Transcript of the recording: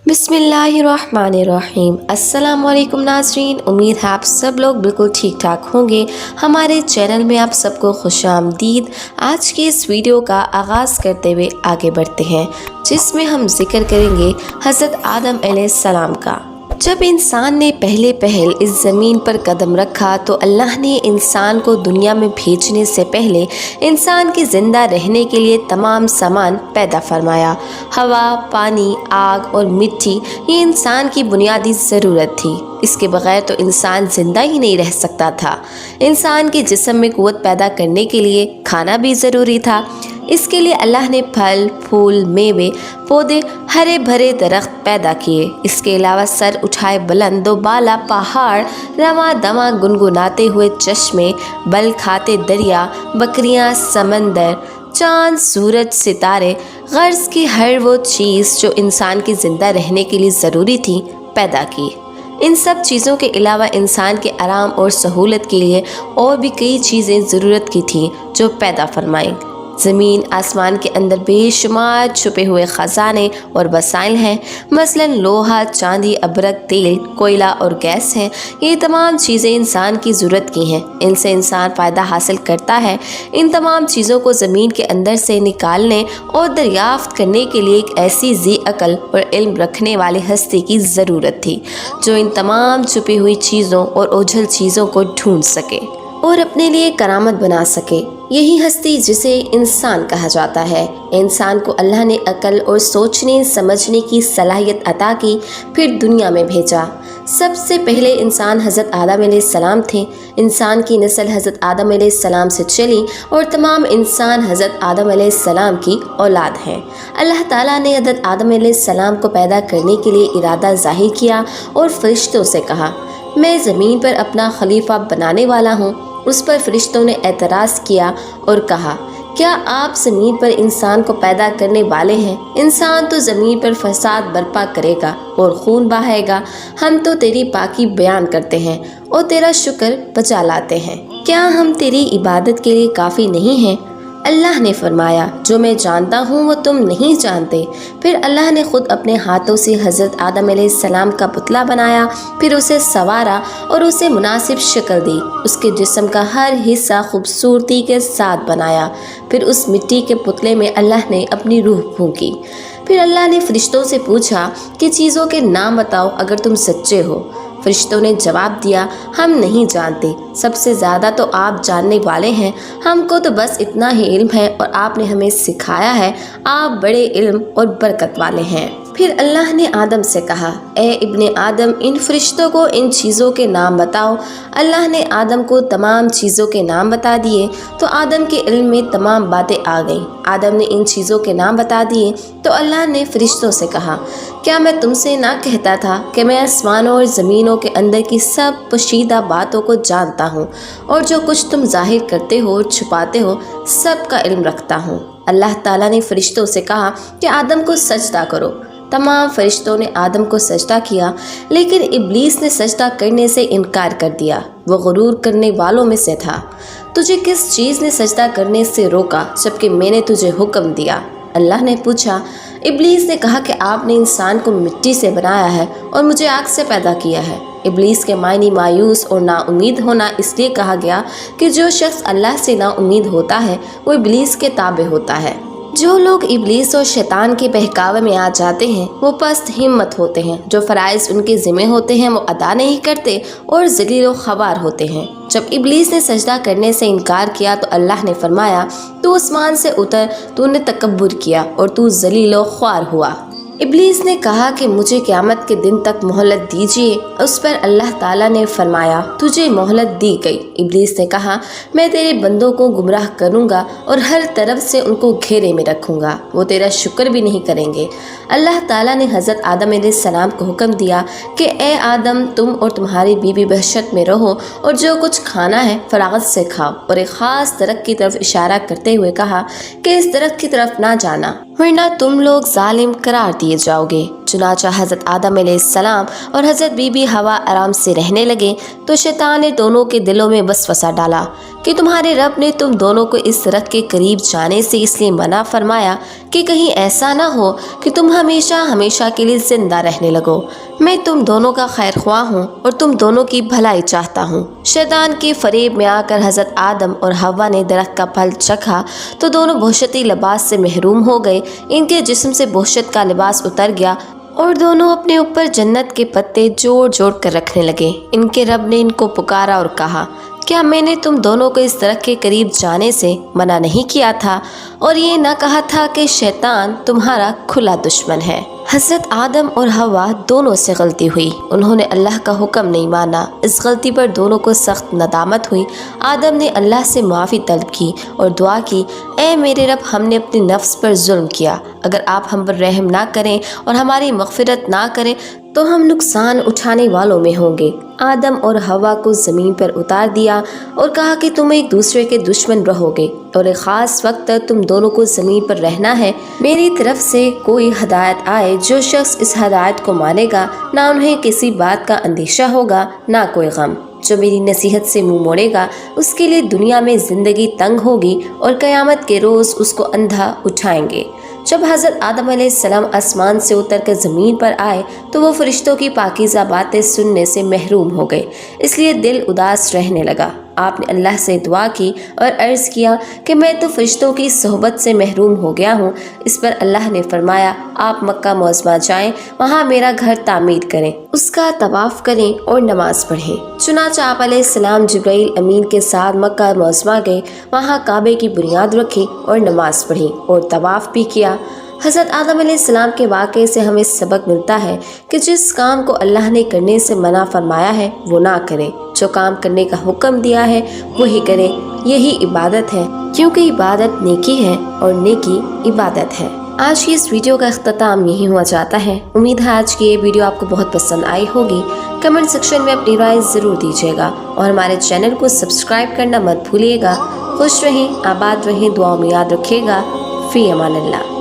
बिस्मिल्लाहिर्रहमानिर्रहीम। अस्सलाम वालेकुम नाज़रीन, उम्मीद है आप सब लोग बिल्कुल ठीक ठाक होंगे। हमारे चैनल में आप सबको खुशामदीद। आज की इस वीडियो का आगाज़ करते हुए आगे बढ़ते हैं, जिसमें हम जिक्र करेंगे हज़रत आदम अलैहिस्सलाम का। जब इंसान ने पहले पहल इस ज़मीन पर कदम रखा तो अल्लाह ने इंसान को दुनिया में भेजने से पहले इंसान के ज़िंदा रहने के लिए तमाम सामान पैदा फरमाया। हवा, पानी, आग और मिट्टी ये इंसान की बुनियादी ज़रूरत थी। इसके बगैर तो इंसान ज़िंदा ही नहीं रह सकता था। इंसान के जिस्म में क़ुव्वत पैदा करने के लिए खाना भी ज़रूरी था। इसके लिए अल्लाह ने फल, फूल, मेवे, पौधे, हरे भरे दरख्त पैदा किए। इसके अलावा सर उठाए बुलंद दो बाला पहाड़, रवा दवा गुनगुनाते हुए चश्मे, बल खाते दरिया, बकरियां, समंदर, चाँद, सूरज, सितारे, गर्ज की हर वो चीज़ जो इंसान के ज़िंदा रहने के लिए ज़रूरी थी पैदा की। इन सब चीज़ों के अलावा इंसान के आराम और सहूलत के लिए और भी कई चीज़ें ज़रूरत की थी जो पैदा फरमाई। ज़मीन आसमान के अंदर बेशुमार छुपे हुए ख़जाने और वसाइल हैं। मसलन लोहा, चांदी, अबरक, तेल, कोयला और गैस हैं। ये तमाम चीज़ें इंसान की ज़रूरत की हैं। इनसे इंसान फ़ायदा हासिल करता है। इन तमाम चीज़ों को ज़मीन के अंदर से निकालने और दरियाफ़्त करने के लिए एक ऐसी ज़ी अक़ल और इल्म रखने वाली हस्ती की ज़रूरत थी जो इन तमाम छुपी हुई चीज़ों और ओझल चीज़ों को ढूंढ सके और अपने लिए करामत बना सके। यही हस्ती जिसे इंसान कहा जाता है। इंसान को अल्लाह ने अकल और सोचने समझने की सलाहियत अता की, फिर दुनिया में भेजा। सबसे पहले इंसान हज़रत आदम अलैहिस्सलाम थे। इंसान की नस्ल हज़रत आदम अलैहिस्सलाम से चली और तमाम इंसान हज़रत आदम अलैहिस्सलाम की औलाद हैं। अल्लाह ताला ने हज़रत आदम अलैहिस्सलाम को पैदा करने के लिए इरादा ज़ाहिर किया और फरिश्तों से कहा, मैं ज़मीन पर अपना खलीफा बनाने वाला हूँ। उस पर फरिश्तों ने एतराज़ किया और कहा, क्या आप ज़मीन पर इंसान को पैदा करने वाले हैं? इंसान तो ज़मीन पर फसाद बर्पा करेगा और खून बहाएगा। हम तो तेरी पाकी बयान करते हैं और तेरा शुक्र बजा लाते हैं। क्या हम तेरी इबादत के लिए काफ़ी नहीं हैं? अल्लाह ने फरमाया, जो मैं जानता हूँ वो तुम नहीं जानते। फिर अल्लाह ने ख़ुद अपने हाथों से हज़रत आदम अलैहिस्सलाम का पुतला बनाया, फिर उसे संवारा और उसे मुनासिब शक्ल दी। उसके जिस्म का हर हिस्सा खूबसूरती के साथ बनाया। फिर उस मिट्टी के पुतले में अल्लाह ने अपनी रूह फूंकी। फिर अल्लाह ने फरिश्तों से पूछा कि चीज़ों के नाम बताओ अगर तुम सच्चे हो। फरिश्तों ने जवाब दिया, हम नहीं जानते, सबसे ज़्यादा तो आप जानने वाले हैं। हमको तो बस इतना ही इल्म है और आपने हमें सिखाया है। आप बड़े इल्म और बरकत वाले हैं। फिर अल्लाह ने आदम से कहा, ए इब्ने आदम, इन फरिश्तों को इन चीज़ों के नाम बताओ। अल्लाह ने आदम को तमाम चीज़ों के नाम बता दिए तो आदम के इल्म में तमाम बातें आ गईं। आदम ने इन चीज़ों के नाम बता दिए तो अल्लाह ने फरिश्तों से कहा, क्या मैं तुमसे ना कहता था कि मैं आसमानों और ज़मीनों के अंदर की सब पोशीदा बातों को जानता हूँ और जो कुछ तुम जाहिर करते हो और छुपाते हो सब का इल्म रखता हूँ। अल्लाह ताला ने फरिश्तों से कहा कि आदम को सजदा करो। तमाम फरिश्तों ने आदम को सजदा किया, लेकिन इब्लीस ने सजदा करने से इनकार कर दिया। वो गुरूर करने वालों में से था। तुझे किस चीज़ ने सजदा करने से रोका जबकि मैंने तुझे हुक्म दिया? अल्लाह ने पूछा। इब्लीस ने कहा कि आपने इंसान को मिट्टी से बनाया है और मुझे आग से पैदा किया है। इब्लीस के मायने मायूस और नाउमीद होना इसलिए कहा गया कि जो शख्स अल्लाह से नाउमीद होता है वो इब्लीस के ताबे होता है। जो लोग इब्लीस और शैतान के बहकावे में आ जाते हैं वो पस्त हिम्मत होते हैं। जो फ़राइज़ उनके ज़िम्मे होते हैं वो अदा नहीं करते और ज़लील व ख़वार होते हैं। जब इब्लीस ने सजदा करने से इनकार किया तो अल्लाह ने फरमाया, तू आसमान से उतर, तूने तकब्बुर किया और तू ज़लील व ख़वार हुआ। इब्लीस ने कहा कि मुझे क़यामत के दिन तक मोहलत दीजिए। उस पर अल्लाह ताला ने फरमाया, तुझे मोहलत दी गई। इब्लीस ने कहा, मैं तेरे बंदों को गुमराह करूँगा और हर तरफ से उनको घेरे में रखूँगा, वो तेरा शुक्र भी नहीं करेंगे। अल्लाह ताला ने हज़रत आदम अलैहिस्सलाम को हुक्म दिया कि ए आदम, तुम और तुम्हारी बीवी बहशत में रहो और जो कुछ खाना है फरागत से खाओ। और एक ख़ास दरख्त की तरफ इशारा करते हुए कहा कि इस दरख्त की तरफ ना जाना वरना तुम लोग जालिम करार दिए जाओगे। चुनाचा हज़रत आदम अलैहिस्सलाम और हज़रत बीबी हवा आराम से रहने लगे तो शैतान ने दोनों के दिलों में वसवसा डाला कि तुम्हारे रब ने तुम दोनों को इस दरख्त के करीब जाने से इसलिए मना फरमाया कि कहीं ऐसा ना हो कि तुम हमेशा हमेशा के लिए ज़िंदा रहने लगो। मैं तुम दोनों का खैर ख्वाह हूँ और तुम दोनों की भलाई चाहता हूँ। शैतान के फरेब में आकर हज़रत आदम और हवा ने दरख्त का फल चखा तो दोनों बहुशती लिबास से महरूम हो गए। इनके जिस्म से बहुशत का लिबास उतर गया और दोनों अपने ऊपर जन्नत के पत्ते जोड़ जोड़ कर रखने लगे। इनके रब ने इनको पुकारा और कहा, क्या मैंने तुम दोनों को इस दरख्त के करीब जाने से मना नहीं किया था और ये न कहा था कि शैतान तुम्हारा खुला दुश्मन है। हज़रत आदम और हवा दोनों से गलती हुई, उन्होंने अल्लाह का हुक्म नहीं माना। इस गलती पर दोनों को सख्त नदामत हुई। आदम ने अल्लाह से माफ़ी तलब की और दुआ की, ऐ मेरे रब, हमने अपनी नफ्स पर जुल्म किया, अगर आप हम पर रहम ना करें और हमारी मग़फ़िरत ना करें तो हम नुकसान उठाने वालों में होंगे। आदम और हवा को ज़मीन पर उतार दिया और कहा कि तुम एक दूसरे के दुश्मन रहोगे और एक ख़ास वक्त तक तुम दोनों को ज़मीन पर रहना है। मेरी तरफ से कोई हदायत आए, जो शख्स इस हदायत को मानेगा, ना उन्हें किसी बात का अंदेशा होगा ना कोई गम। जो मेरी नसीहत से मुंह मोड़ेगा उसके लिए दुनिया में ज़िंदगी तंग होगी और क़यामत के रोज़ उसको अंधा उठाएंगे। जब हज़रत आदम अलैहिस्सलाम आसमान से उतर कर ज़मीन पर आए तो वो फरिश्तों की पाकीज़ा बातें सुनने से महरूम हो गए, इसलिए दिल उदास रहने लगा। आपने अल्लाह से दुआ की और अर्ज़ किया कि मैं तो फरिश्तों की सोहबत से महरूम हो गया हूँ। इस पर अल्लाह ने फरमाया, आप मक्का मुअज़्ज़मा जाएं, वहाँ मेरा घर तामीर करें, उसका तवाफ़ करें और नमाज पढ़ें। चुनांचे आप अलैहिस्सलाम जिब्राइल अमीन के साथ मक्का मुअज़्ज़मा गए, वहाँ काबे की बुनियाद रखी और नमाज पढ़ी और तवाफ़ भी किया। हज़रत आदम अलैहिस्सलाम के वाक़े से हमें सबक मिलता है कि जिस काम को अल्लाह ने करने से मना फरमाया है वो ना करें, जो काम करने का हुक्म दिया है वही करें। यही इबादत है, क्योंकि इबादत नेकी है और नेकी इबादत है। आज की इस वीडियो का अख्ताम यही हुआ जाता है। उम्मीद है आज की ये वीडियो आपको बहुत पसंद आई होगी। कमेंट सेक्शन में अपनी राय ज़रूर दीजिएगा और हमारे चैनल को सब्सक्राइब करना मत भूलिएगा। खुश रहें, आबाद रहें, दुआओं में याद रखिएगा। फ़ी अमान अल्लाह।